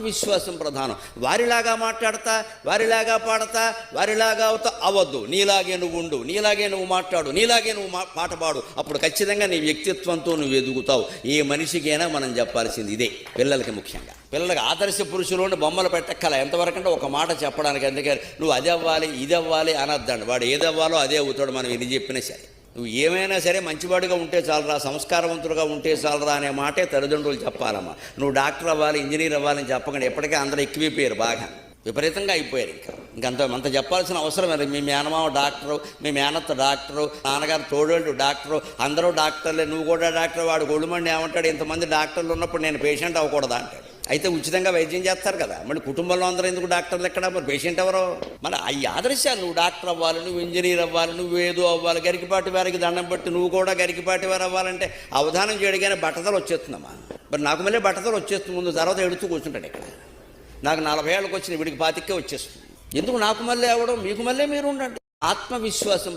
విశ్వాసం ప్రధానం. వారిలాగా మాట్లాడతా, వారిలాగా పాడతా, వారిలాగా అవద్దు. నీలాగే నువ్వు ఉండు, నీలాగే నువ్వు మాట్లాడు, నీలాగే నువ్వు పాట పాడు. అప్పుడు ఖచ్చితంగా నీ వ్యక్తిత్వంతో నువ్వు ఎదుగుతావు. ఏ మనిషికైనా మనం చెప్పాల్సింది ఇదే, పిల్లలకి ముఖ్యంగా. పిల్లలకి ఆదర్శ పురుషులు బొమ్మలు పెట్టక్కల ఎంతవరకంటే ఒక మాట చెప్పడానికి. అందుకని నువ్వు అది అవ్వాలి ఇది అవ్వాలి అనొద్దండి. వాడు ఏది అవ్వాలో అదే అవుతాడు, మనం ఎన్ని చెప్పినా సరే. నువ్వు ఏమైనా సరే మంచివాడిగా ఉంటే చాలరా, సంస్కారవంతులుగా ఉంటే చాలరా అనే మాటే తల్లిదండ్రులు చెప్పాలమ్మా. నువ్వు డాక్టర్ అవ్వాలి, ఇంజనీర్ అవ్వాలని చెప్పకండి. ఎప్పటికీ అందరూ ఎక్కువైపోయారు, బాగా విపరీతంగా అయిపోయారు. అంత చెప్పాల్సిన అవసరం లేదు. మీ మేనమామ డాక్టరు, మీ మేనత్త డాక్టరు, నాన్నగారు తోడోళ్ళు డాక్టరు, అందరూ డాక్టర్లే, నువ్వు కూడా డాక్టర్. వాడు గొళ్ళుమండి ఏమంటాడు, ఇంతమంది డాక్టర్లు ఉన్నప్పుడు నేను పేషెంట్ అవ్వకూడదా అంటాడు. అయితే ఉచితంగా వైద్యం చేస్తారు కదా, మళ్ళీ కుటుంబంలో అందరూ ఎందుకు డాక్టర్లు ఎక్కడ, మరి పేషెంట్ ఎవరో? మరి ఈ ఆదర్శాలు, నువ్వు డాక్టర్ అవ్వాలి, నువ్వు ఇంజనీర్ అవ్వాలి, నువ్వు ఏదో అవ్వాలి, గరికిపాటి వారికి దండం బట్టి నువ్వు కూడా గరికిపాటి వారు అవ్వాలంటే అవధానం చేయడిగానే బట్టతలు వచ్చేస్తుందమ్మా. మరి నాకు మళ్ళీ బట్టతలు వచ్చేస్తుంది, ముందు తర్వాత ఎడుతూ కూర్చుంటాడు ఇక్కడ. నాకు 40 ఏళ్ళకి వచ్చిన వీడికి 25కే వచ్చేస్తుంది. ఎందుకు నాకు మళ్ళీ అవ్వడం? మీకు మళ్ళీ మీరు ఉండండి. ఆత్మవిశ్వాసం